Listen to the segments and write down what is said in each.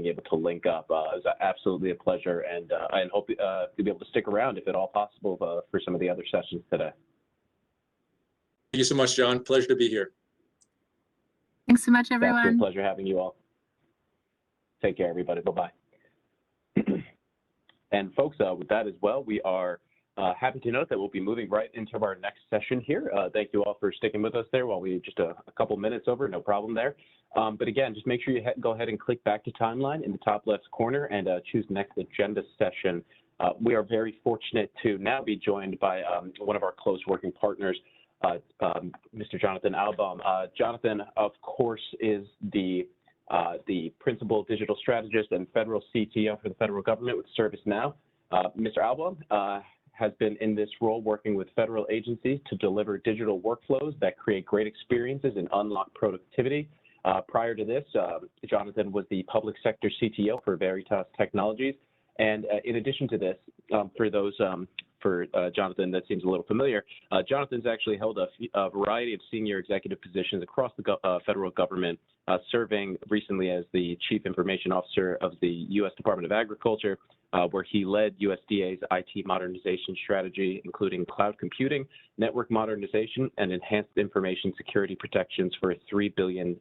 able to link up. It was absolutely a pleasure, and I hope to be able to stick around, if at all possible, for some of the other sessions today. Thank you so much, John. Pleasure to be here. Thanks so much, everyone. Absolute pleasure having you all. Take care, everybody. Bye-bye. And folks, with that as well, we are happy to note that we'll be moving right into our next session here. Thank you all for sticking with us there while we just a couple minutes over, no problem there. But again, just make sure you go ahead and click back to timeline in the top left corner and choose next agenda session. We are very fortunate to now be joined by one of our close working partners, Mr. Jonathan Albaum. Jonathan, of course, is the principal digital strategist and federal CTO for the federal government with ServiceNow. Mr. Albaum has been in this role working with federal agencies to deliver digital workflows that create great experiences and unlock productivity. Prior to this, Jonathan was the public sector CTO for Veritas Technologies. And in addition to this, for Jonathan, that seems a little familiar, Jonathan's actually held a variety of senior executive positions across the federal government, serving recently as the Chief Information Officer of the U.S. Department of Agriculture, where he led USDA's IT modernization strategy, including cloud computing, network modernization, and enhanced information security protections for a $3 billion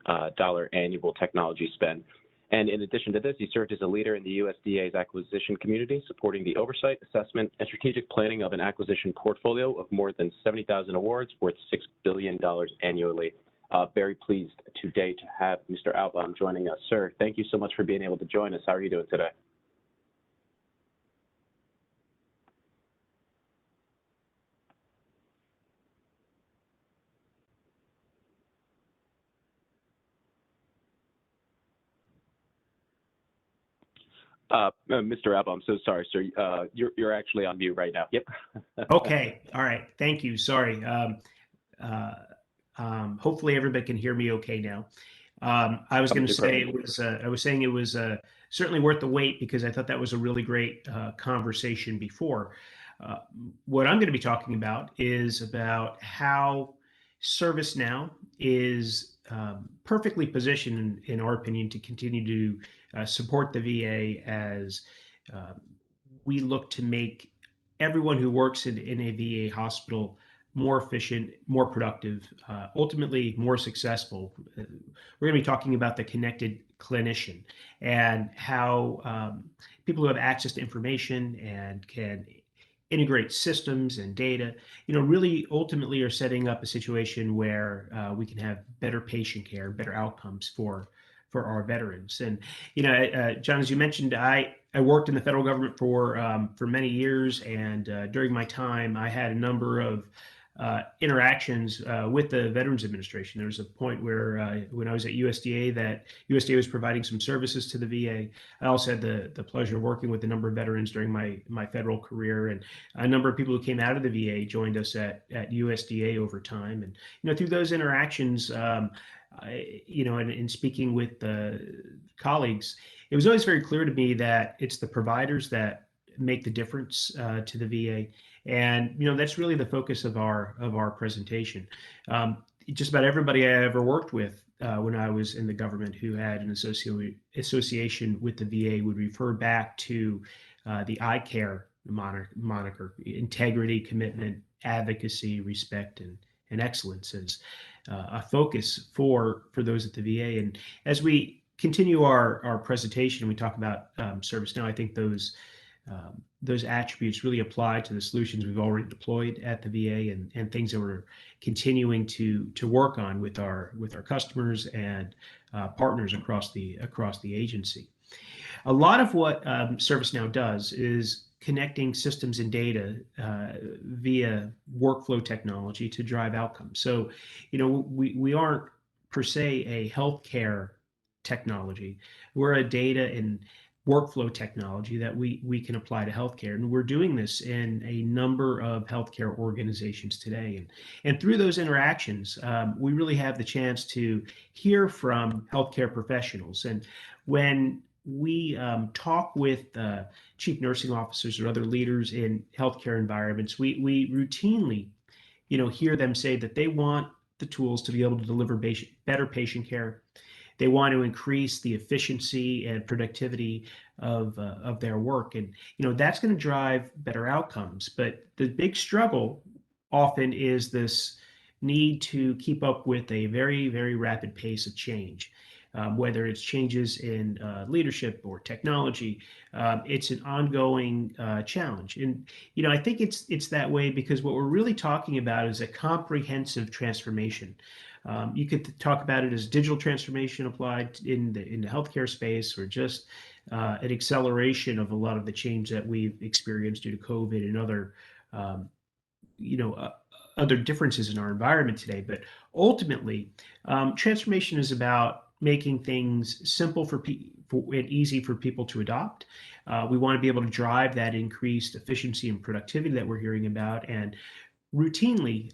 annual technology spend. And in addition to this, he served as a leader in the USDA's acquisition community, supporting the oversight, assessment, and strategic planning of an acquisition portfolio of more than 70,000 awards worth $6 billion annually. Very pleased today to have Mr. Albaum joining us. Sir, thank you so much for being able to join us. How are you doing today? Mr. Albaum, I'm so sorry, sir. You're actually on mute right now. Yep. Okay. All right. Thank you. Sorry. Hopefully everybody can hear me okay now. I was going to say it was. I was saying it was certainly worth the wait because I thought that was a really great conversation before. What I'm going to be talking about is about how ServiceNow is perfectly positioned, in our opinion, to continue to support the VA as we look to make everyone who works in a VA hospital more efficient, more productive, ultimately more successful. We're going to be talking about the connected clinician and how people who have access to information and can integrate systems and data, really ultimately are setting up a situation where we can have better patient care, better outcomes for our veterans. And, John, as you mentioned, I worked in the federal government for many years. And during my time, I had a number of interactions with the Veterans Administration. There was a point where when I was at USDA, that USDA was providing some services to the VA. I also had the pleasure of working with a number of veterans during my federal career, and a number of people who came out of the VA joined us at USDA over time. And through those interactions, in speaking with colleagues, it was always very clear to me that it's the providers that make the difference to the VA. And that's really the focus of our presentation. Just about everybody I ever worked with when I was in the government who had an association with the VA would refer back to the ICARE moniker: integrity, commitment, advocacy, respect, and excellence as a focus for those at the VA. And as we continue our presentation, we talk about ServiceNow. I think those attributes really apply to the solutions we've already deployed at the VA and things that we're continuing to work on with our customers and partners across the agency. A lot of what ServiceNow does is connecting systems and data via workflow technology to drive outcomes. So, we aren't per se a healthcare technology. We're a data and workflow technology that we can apply to healthcare. And we're doing this in a number of healthcare organizations today. And through those interactions, we really have the chance to hear from healthcare professionals. And when we talk with chief nursing officers or other leaders in healthcare environments, we routinely, hear them say that they want the tools to be able to deliver better patient care, they want to increase the efficiency and productivity of their work. And, that's going to drive better outcomes. But the big struggle often is this need to keep up with a very, very rapid pace of change. Whether it's changes in leadership or technology, it's an ongoing challenge. And I think it's that way because what we're really talking about is a comprehensive transformation. You could talk about it as digital transformation applied in the healthcare space, or just an acceleration of a lot of the change that we've experienced due to COVID and other other differences in our environment today. But ultimately, transformation is about making things simple and easy for people to adopt. We want to be able to drive that increased efficiency and productivity that we're hearing about. And routinely,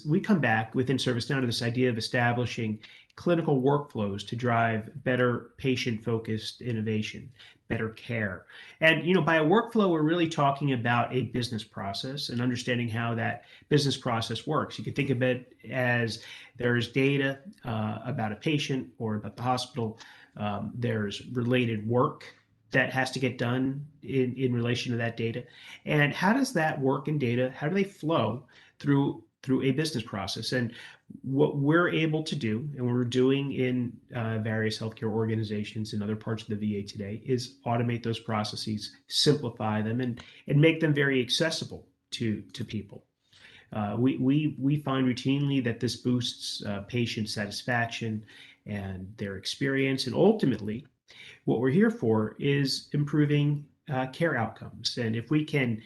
we come back within ServiceNow to this idea of establishing clinical workflows to drive better patient-focused innovation, better care. And by a workflow, we're really talking about a business process and understanding how that business process works. You can think of it as there's data about a patient or about the hospital. There's related work that has to get done in relation to that data. And how does that work and data, how do they flow through a business process? And what we're able to do, and we're doing in various healthcare organizations and other parts of the VA today, is automate those processes, simplify them, and make them very accessible to people. We find routinely that this boosts patient satisfaction and their experience. And ultimately, what we're here for is improving care outcomes. And if we can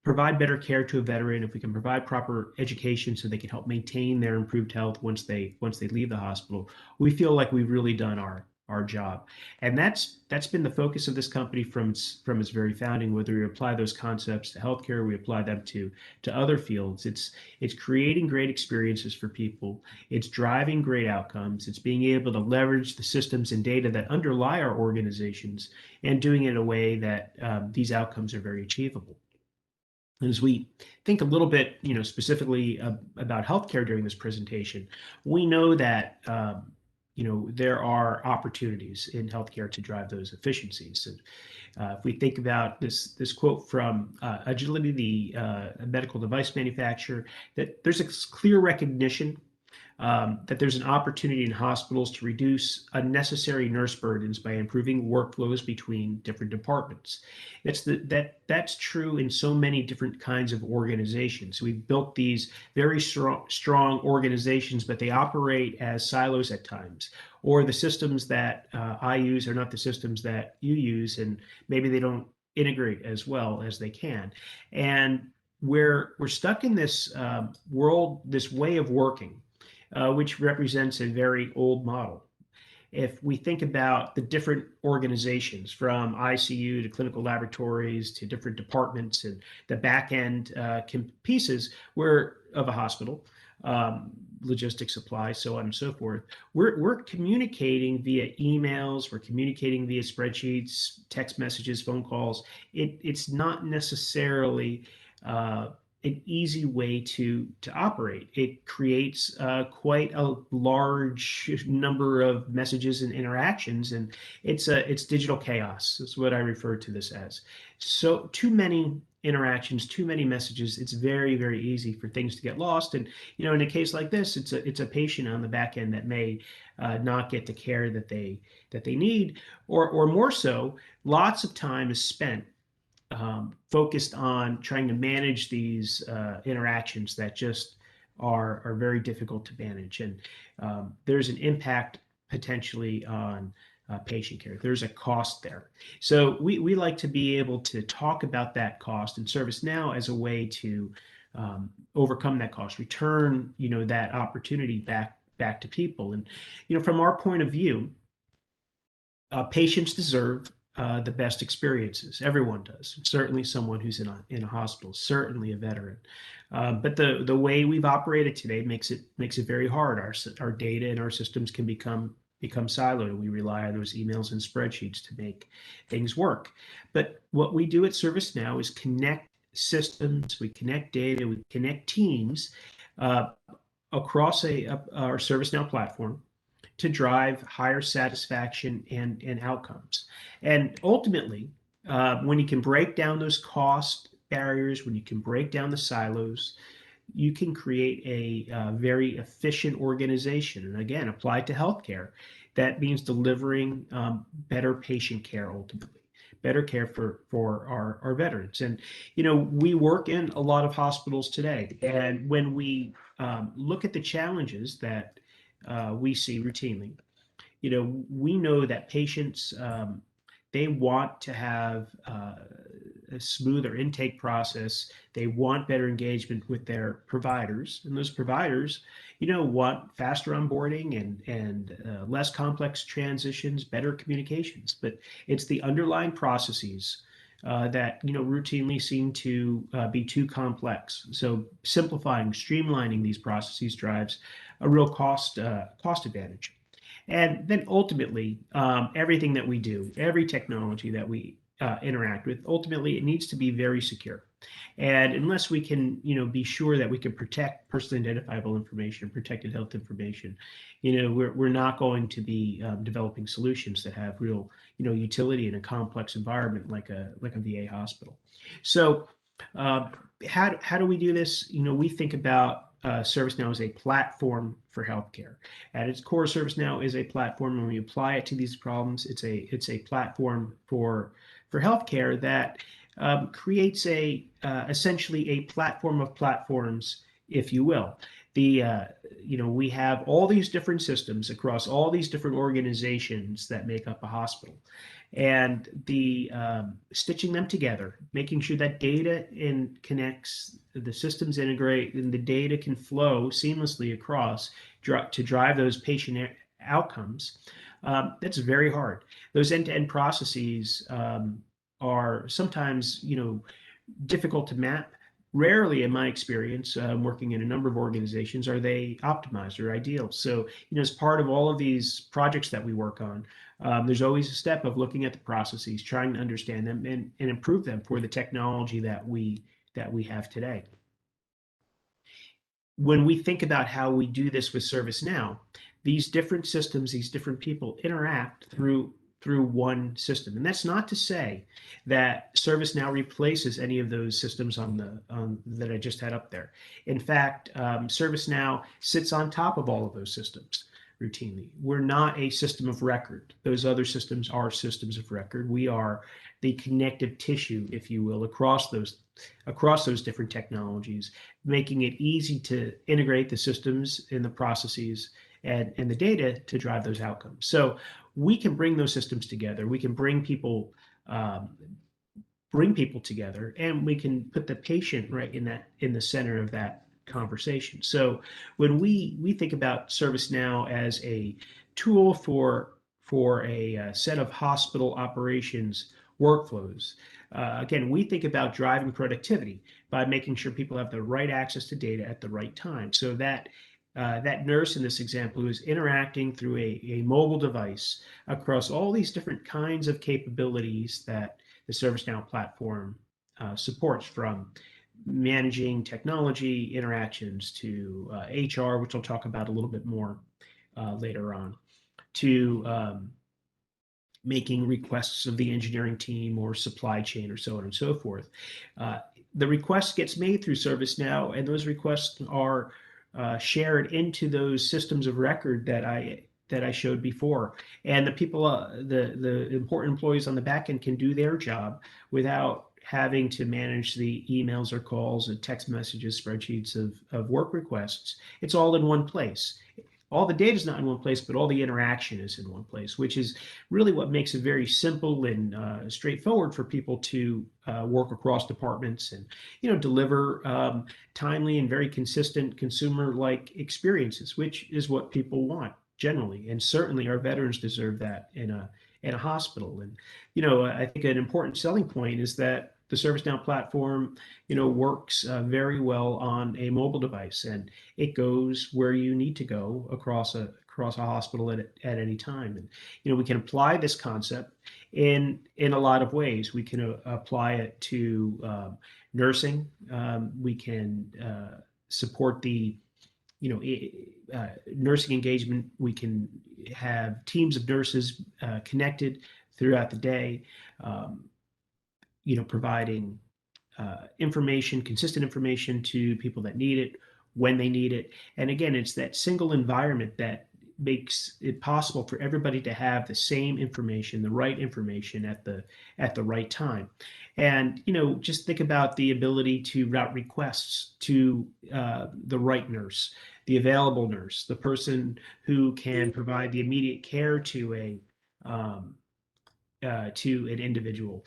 provide better care to a veteran, if we can provide proper education so they can help maintain their improved health once they leave the hospital, we feel like we've really done our job. And that's been the focus of this company from its very founding. Whether we apply those concepts to healthcare, we apply them to other fields. It's creating great experiences for people. It's driving great outcomes. It's being able to leverage the systems and data that underlie our organizations and doing it in a way that these outcomes are very achievable. As we think a little bit, specifically about healthcare during this presentation, we know that there are opportunities in healthcare to drive those efficiencies. And if we think about this quote from Agility, the medical device manufacturer, that there's a clear recognition that there's an opportunity in hospitals to reduce unnecessary nurse burdens by improving workflows between different departments. That's true in so many different kinds of organizations. We've built these very strong organizations, but they operate as silos at times, or the systems that I use are not the systems that you use, and maybe they don't integrate as well as they can. And we're stuck in this world, this way of working, which represents a very old model. If we think about the different organizations, from ICU to clinical laboratories to different departments and the back end pieces of a hospital, logistics, supply, so on and so forth, we're communicating via emails, we're communicating via spreadsheets, text messages, phone calls. It's not necessarily an easy way to operate. It creates quite a large number of messages and interactions, and it's digital chaos. Is what I refer to this as. So too many interactions, too many messages. It's very, very easy for things to get lost. And in a case like this, it's a patient on the back end that may not get the care that they need, or more so, lots of time is spent focused on trying to manage these interactions that just are very difficult to manage. And there's an impact potentially on patient care. There's a cost there. So we like to be able to talk about that cost and ServiceNow as a way to overcome that cost, return that opportunity back to people. And from our point of view, patients deserve the best experiences. Everyone does. Certainly someone who's in a hospital, certainly a veteran. But the way we've operated today makes it very hard. Our data and our systems can become siloed, and we rely on those emails and spreadsheets to make things work. But what we do at ServiceNow is connect systems, we connect data, we connect teams across our ServiceNow platform. to drive higher satisfaction and outcomes. And ultimately, when you can break down those cost barriers, when you can break down the silos, you can create a very efficient organization. And again, applied to healthcare, that means delivering better patient care ultimately, better care for our veterans. And, we work in a lot of hospitals today. And when we look at the challenges that we see routinely, we know that patients, they want to have a smoother intake process. They want better engagement with their providers, and those providers, want faster onboarding and less complex transitions, better communications. But it's the underlying processes that routinely seem to be too complex. So simplifying, streamlining these processes drives a real cost advantage. And then ultimately, everything that we do, every technology that we interact with, ultimately it needs to be very secure. And unless we can, be sure that we can protect personally identifiable information, protected health information, we're not going to be developing solutions that have real, utility in a complex environment like a VA hospital. So how do we do this? We think about ServiceNow as a platform for healthcare. At its core, ServiceNow is a platform. When we apply it to these problems, it's a platform for healthcare that creates essentially a platform of platforms, if you will. We have all these different systems across all these different organizations that make up a hospital, and the stitching them together, making sure that data connects, the systems integrate, and the data can flow seamlessly across to drive those patient outcomes. That's very hard. Those end-to-end processes are sometimes, difficult to map. Rarely, in my experience, working in a number of organizations, are they optimized or ideal. So, as part of all of these projects that we work on, there's always a step of looking at the processes, trying to understand them and improve them for the technology that we have today. When we think about how we do this with ServiceNow, these different systems, these different people interact through one system. And that's not to say that ServiceNow replaces any of those systems that I just had up there. In fact, ServiceNow sits on top of all of those systems routinely. We're not a system of record. Those other systems are systems of record. We are the connective tissue, if you will, across those different technologies, making it easy to integrate the systems and the processes and the data to drive those outcomes. So we can bring those systems together. We can bring people together, and we can put the patient right in the center of that conversation. So when we think about ServiceNow as a tool for a set of hospital operations workflows, again, we think about driving productivity by making sure people have the right access to data at the right time. So that nurse in this example who is interacting through a mobile device across all these different kinds of capabilities that the ServiceNow platform supports, from managing technology interactions to HR, which I'll talk about a little bit more later on, to making requests of the engineering team or supply chain or so on and so forth. The request gets made through ServiceNow, and those requests are shared into those systems of record that I showed before. And the people, the important employees on the back end, can do their job without having to manage the emails or calls and text messages, spreadsheets of work requests. It's all in one place. All the data is not in one place, but all the interaction is in one place, which is really what makes it very simple and straightforward for people to work across departments and, deliver timely and very consistent consumer-like experiences, which is what people want generally. And certainly our veterans deserve that in a hospital. And, I think an important selling point is that the ServiceNow platform, works very well on a mobile device, and it goes where you need to go across a hospital at any time. And we can apply this concept in a lot of ways. We can apply it to nursing. We can support the nursing engagement. We can have teams of nurses connected throughout the day, providing information, consistent information to people that need it, when they need it. And again, it's that single environment that makes it possible for everybody to have the same information, the right information at the right time. And just think about the ability to route requests to the right nurse, the available nurse, the person who can provide the immediate care to an individual.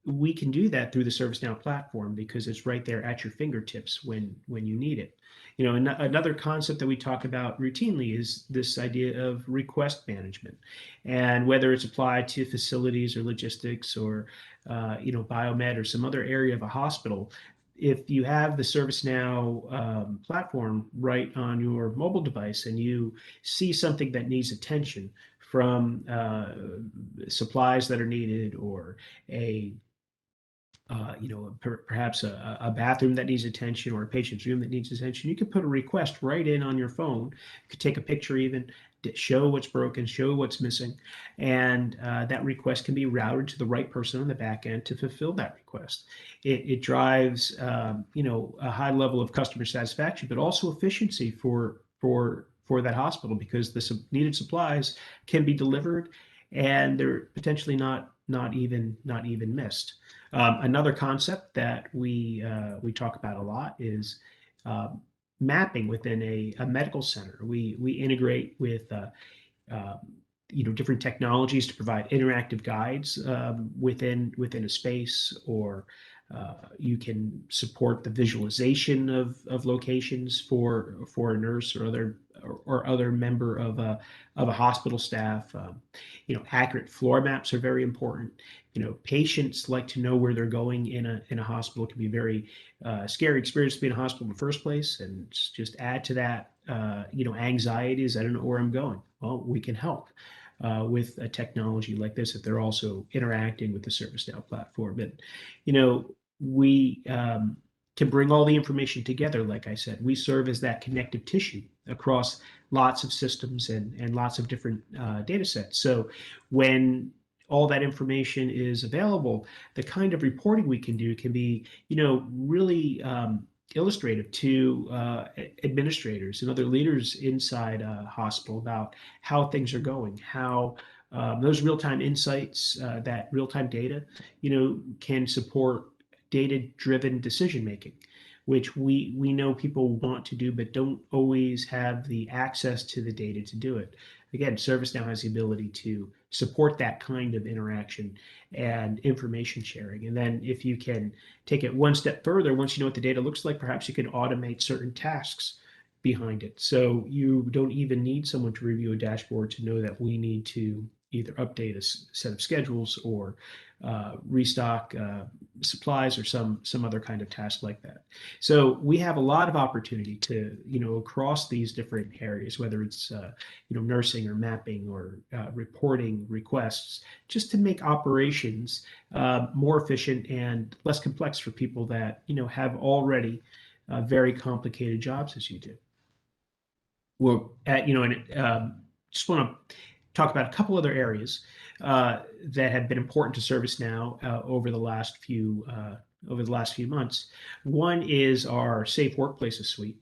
We can do that through the ServiceNow platform because it's right there at your fingertips when you need it. Another concept that we talk about routinely is this idea of request management, and whether it's applied to facilities or logistics or biomed or some other area of a hospital. If you have the ServiceNow platform right on your mobile device and you see something that needs attention, from supplies that are needed, or perhaps a bathroom that needs attention, or a patient's room that needs attention, you can put a request right in on your phone. You could take a picture, even show what's broken, show what's missing, and that request can be routed to the right person on the back end to fulfill that request. It drives a high level of customer satisfaction, but also efficiency for that hospital, because the needed supplies can be delivered and they're potentially not even missed. Another concept that we talk about a lot is mapping within a medical center. We integrate with different technologies to provide interactive guides within a space, or you can support the visualization of locations for a nurse or other member of a hospital staff. Accurate floor maps are very important. Patients like to know where they're going in a hospital. It can be a very scary experience to be in a hospital in the first place, and just add to that anxieties. I don't know where I'm going. Well, we can help with a technology like this if they're also interacting with the ServiceNow platform. But we can bring all the information together. Like I said, we serve as that connective tissue across lots of systems and lots of different data sets. So when all that information is available, the kind of reporting we can do can be, really illustrative to administrators and other leaders inside a hospital about how things are going, how those real-time insights, that real-time data, can support data-driven decision-making, which we know people want to do, but don't always have the access to the data to do it. Again, ServiceNow has the ability to support that kind of interaction and information sharing. And then if you can take it one step further, once you know what the data looks like, perhaps you can automate certain tasks behind it. So you don't even need someone to review a dashboard to know that we need to either update a set of schedules or restock supplies or some other kind of task like that. So we have a lot of opportunity to, across these different areas, whether it's, nursing or mapping or reporting requests, just to make operations more efficient and less complex for people that, have already very complicated jobs as you do. Well, just want to talk about a couple other areas that have been important to ServiceNow over the last few months. One is our Safe Workplaces suite.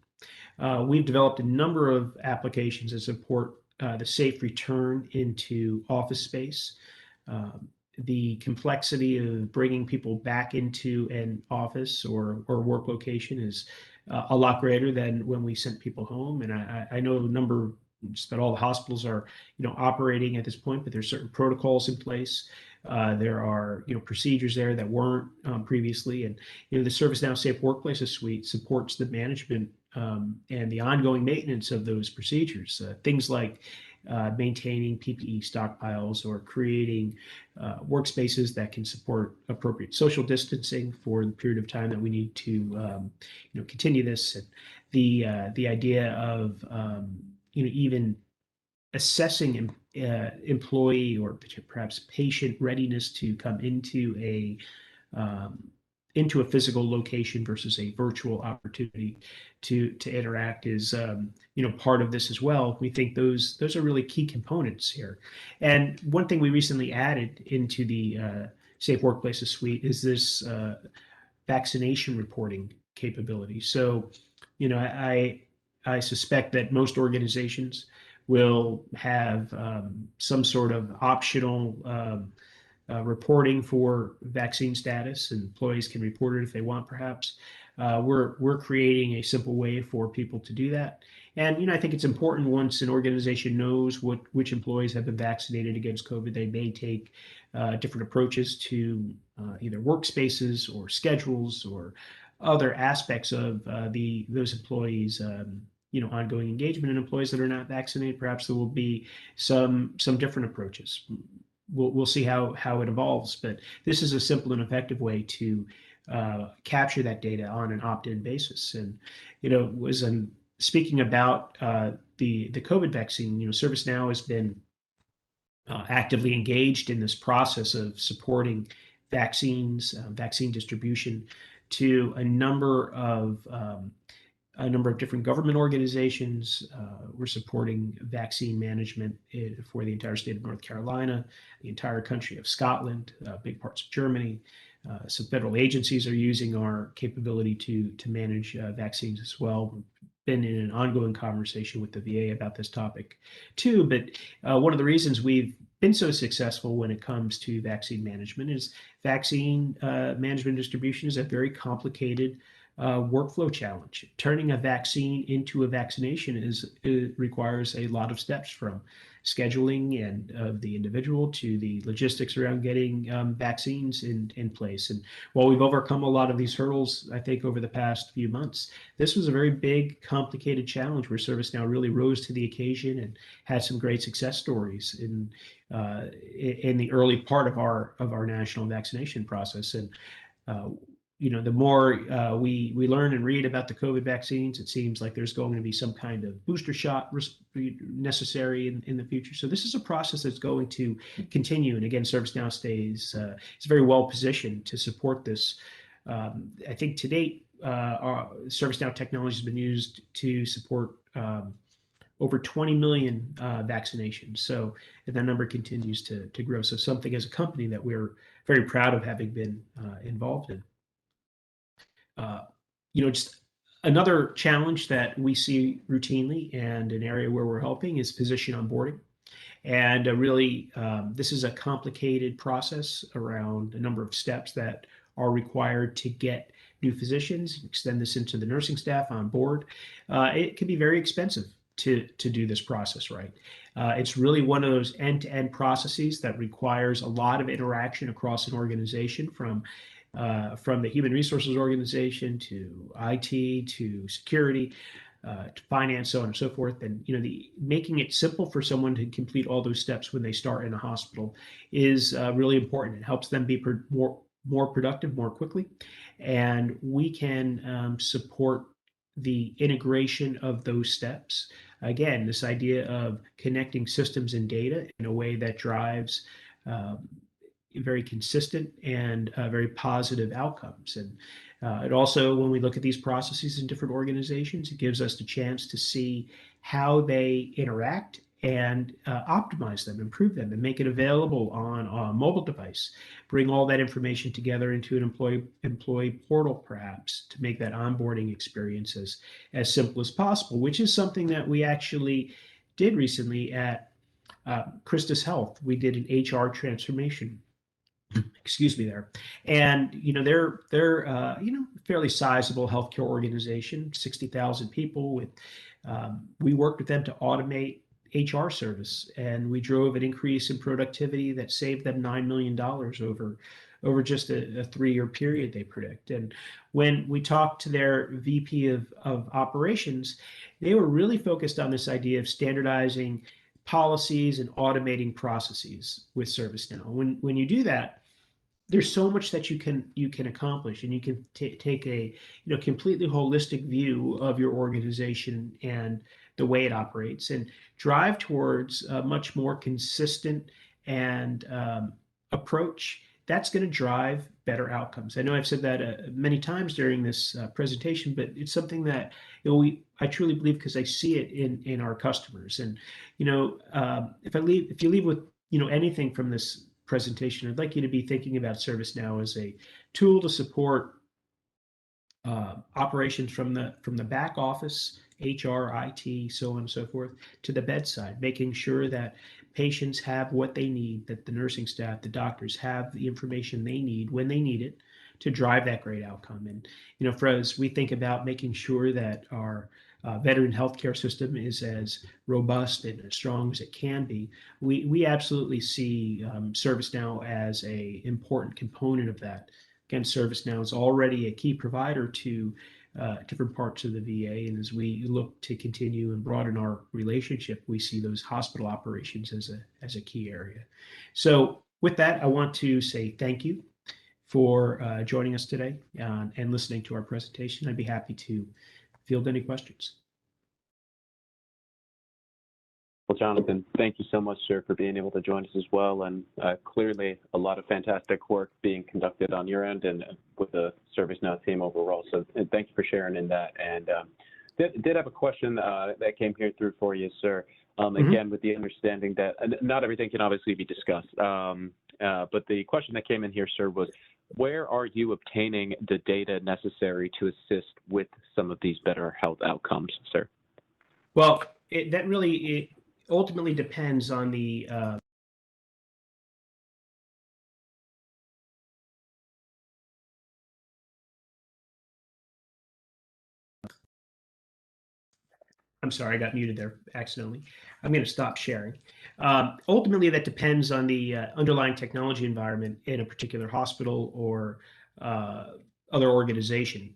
We've developed a number of applications that support the safe return into office space. The complexity of bringing people back into an office or work location is a lot greater than when we sent people home. And I know just about all the hospitals are, operating at this point, but there's certain protocols in place. There are, procedures there that weren't previously. And, the ServiceNow Safe Workplaces suite supports the management and the ongoing maintenance of those procedures. Things like maintaining PPE stockpiles or creating workspaces that can support appropriate social distancing for the period of time that we need to, continue this. And the idea of even assessing employee or perhaps patient readiness to come into into a physical location versus a virtual opportunity to interact is part of this as well. We think those are really key components here. And one thing we recently added into the Safe Workplaces suite is this vaccination reporting capability. So, I suspect that most organizations will have some sort of optional reporting for vaccine status, and employees can report it if they want, perhaps. We're creating a simple way for people to do that. And, I think it's important once an organization knows which employees have been vaccinated against COVID, they may take different approaches to either workspaces or schedules or other aspects of those employees' ongoing engagement. And employees that are not vaccinated, perhaps there will be some different approaches. We'll see how it evolves, but this is a simple and effective way to capture that data on an opt-in basis. And was speaking about the COVID vaccine. ServiceNow has been actively engaged in this process of supporting vaccine distribution to a number of different government organizations. We're supporting vaccine management for the entire state of North Carolina, the entire country of Scotland, big parts of Germany. Some federal agencies are using our capability to manage vaccines as well. We've been in an ongoing conversation with the VA about this topic too. But one of the reasons we've been so successful when it comes to vaccine management is vaccine management distribution is a very complicated workflow challenge. Turning a vaccine into a vaccination it requires a lot of steps, from scheduling and of the individual to the logistics around getting vaccines in place. And while we've overcome a lot of these hurdles, I think over the past few months, this was a very big, complicated challenge where ServiceNow really rose to the occasion and had some great success stories in the early part of our national vaccination process. And the more we learn and read about the COVID vaccines, it seems like there's going to be some kind of booster shot necessary in the future. So this is a process that's going to continue. And again, ServiceNow is very well positioned to support this. I think to date, our ServiceNow technology has been used to support over 20 million vaccinations. So that number continues to grow. So something as a company that we're very proud of having been involved in. Just another challenge that we see routinely and an area where we're helping is physician onboarding. And really, this is a complicated process around a number of steps that are required to get new physicians, extend this into the nursing staff on board. It can be very expensive to do this process right. It's really one of those end-to-end processes that requires a lot of interaction across an organization, from the human resources organization to IT to security to finance, so on and so forth. And making it simple for someone to complete all those steps when they start in a hospital is really important. It helps them be more productive more quickly, and we can support the integration of those steps. Again, this idea of connecting systems and data in a way that drives very consistent and very positive outcomes. And it also, when we look at these processes in different organizations, it gives us the chance to see how they interact and optimize them, improve them, and make it available on a mobile device. Bring all that information together into an employee portal, perhaps, to make that onboarding experience as simple as possible, which is something that we actually did recently at Christus Health. We did an HR transformation. Excuse me there. And, they're fairly sizable healthcare organization, 60,000 people. We worked with them to automate HR service, and we drove an increase in productivity that saved them $9 million over just a 3-year period, they predict. And when we talked to their VP of operations, they were really focused on this idea of standardizing policies and automating processes with ServiceNow. When you do that, there's so much that you can accomplish, and you can take a completely holistic view of your organization and the way it operates, and drive towards a much more consistent and approach that's going to drive better outcomes. I know I've said that many times during this presentation, but it's something that I truly believe because I see it in our customers. And if you leave with anything from this presentation, I'd like you to be thinking about ServiceNow as a tool to support operations from the back office, HR, IT, so on and so forth, to the bedside, making sure that patients have what they need, that the nursing staff, the doctors have the information they need when they need it to drive that great outcome. And for us, we think about making sure that our veteran healthcare system is as robust and as strong as it can be. We absolutely see ServiceNow as a important component of that. Again, ServiceNow is already a key provider to different parts of the VA, and as we look to continue and broaden our relationship, we see those hospital operations as a key area. So with that, I want to say thank you for joining us today and listening to our presentation. I'd be happy to field any questions. Well, Jonathan, thank you so much, sir, for being able to join us as well. And clearly a lot of fantastic work being conducted on your end and with the ServiceNow team overall. So thank you for sharing in that. And did have a question that came here through for you, sir. Again, with the understanding that not everything can obviously be discussed. But the question that came in here, sir, was where are you obtaining the data necessary to assist with some of these better health outcomes, sir? Well, that really ultimately depends on the I'm sorry, I got muted there accidentally. I'm going to stop sharing. Ultimately, that depends on the underlying technology environment in a particular hospital or other organization.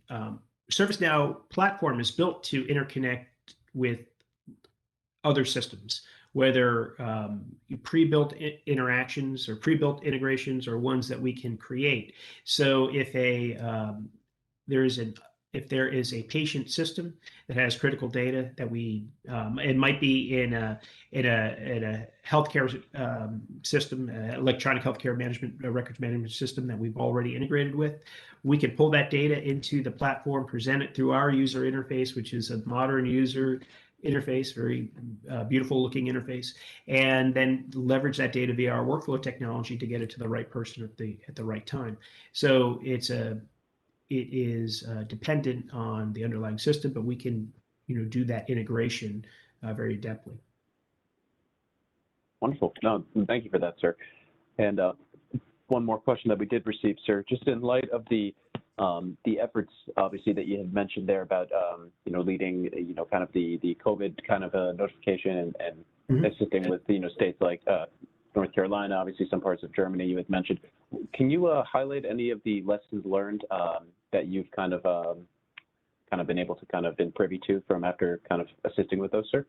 ServiceNow platform is built to interconnect with other systems, whether pre-built interactions or pre-built integrations or ones that we can create. So if there is a patient system that has critical data that it might be in a healthcare system, electronic healthcare management, records management system that we've already integrated with, we can pull that data into the platform, present it through our user interface, which is a modern user interface, very beautiful looking interface, and then leverage that data via our workflow technology to get it to the right person at the right time. So it is dependent on the underlying system, but we can do that integration very adeptly. Wonderful. No, thank you for that, sir. And one more question that we did receive, sir, just in light of the efforts, obviously, that you had mentioned there about, leading, kind of the COVID kind of notification and assisting with, states like North Carolina, obviously some parts of Germany you had mentioned. Can you highlight any of the lessons learned that you've kind of been able to kind of been privy to from after kind of assisting with those, sir?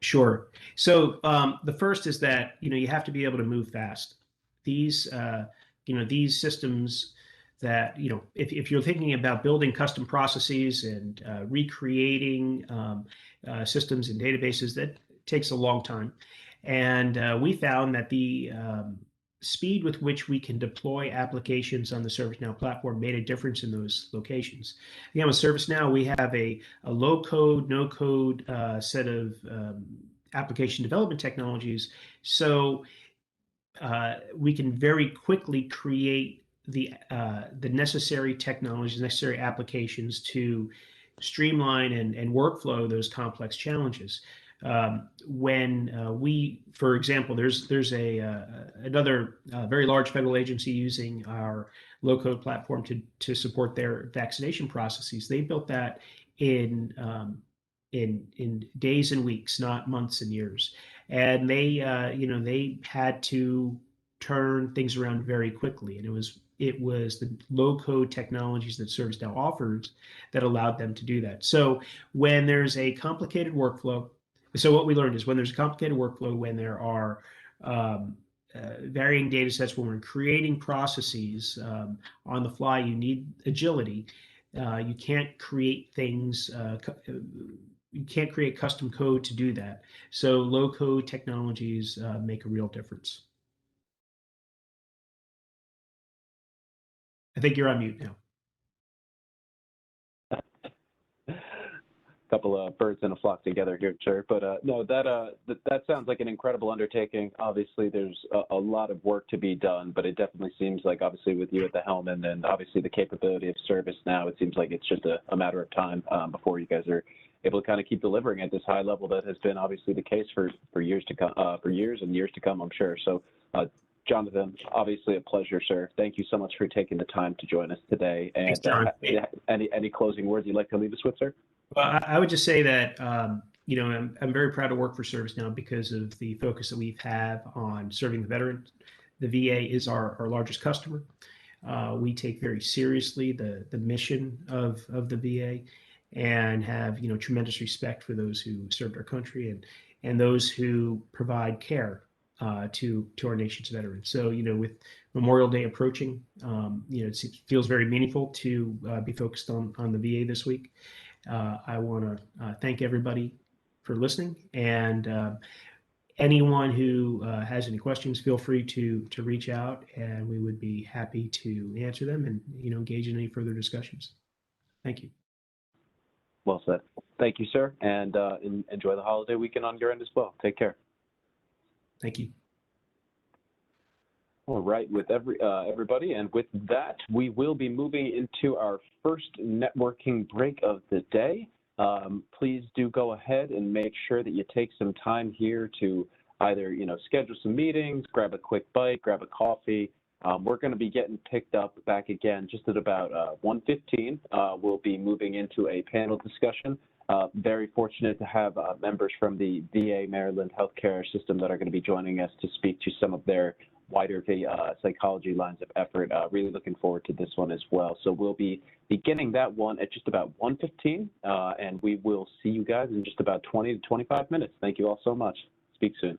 Sure. So the first is that, you have to be able to move fast. These systems that, if you're thinking about building custom processes and recreating systems and databases, that takes a long time. And we found that the speed with which we can deploy applications on the ServiceNow platform made a difference in those locations. Again, with ServiceNow, we have a low code, no code set of application development technologies. So we can very quickly create the necessary technologies, necessary applications to streamline and workflow those complex challenges. For example, there's another very large federal agency using our low-code platform to support their vaccination processes. They built that in days and weeks, not months and years. And they had to turn things around very quickly, and it was the low-code technologies that ServiceNow offers that allowed them to do that. So when there's a complicated workflow, so what we learned is when there's a complicated workflow, when there are varying data sets, when we're creating processes on the fly, you need agility. You can't create things, you can't create custom code to do that. So low-code technologies make a real difference. I think you're on mute now. Couple of birds in a flock together here, sir. But no, that sounds like an incredible undertaking. Obviously, there's a lot of work to be done, but it definitely seems like, obviously, with you at the helm and then obviously the capability of ServiceNow, it seems like it's just a matter of time before you guys are able to kind of keep delivering at this high level that has been obviously the case for years to come, for years and years to come, I'm sure. So, Jonathan, obviously a pleasure, sir. Thank you so much for taking the time to join us today. And Thanks, John. Any closing words you'd like to leave us with, sir? Well, I would just say that, I'm very proud to work for ServiceNow because of the focus that we have on serving the veterans. The VA is our largest customer. We take very seriously the mission of the VA and have, tremendous respect for those who served our country and those who provide care to our nation's veterans. So, with Memorial Day approaching, it feels very meaningful to be focused on the VA this week. I want to thank everybody for listening, and anyone who has any questions, feel free to reach out, and we would be happy to answer them and engage in any further discussions. Thank you. Well said. Thank you, sir, and enjoy the holiday weekend on your end as well. Take care. Thank you. All right, with everybody, and with that, we will be moving into our first networking break of the day. Please do go ahead and make sure that you take some time here to either, schedule some meetings, grab a quick bite, grab a coffee. We're going to be getting picked up back again just at about 1:15. We'll be moving into a panel discussion. Very fortunate to have members from the VA Maryland healthcare system that are going to be joining us to speak to some of their wider psychology lines of effort. Really looking forward to this one as well. So we'll be beginning that one at just about 1:15, and we will see you guys in just about 20 to 25 minutes. Thank you all so much. Speak soon.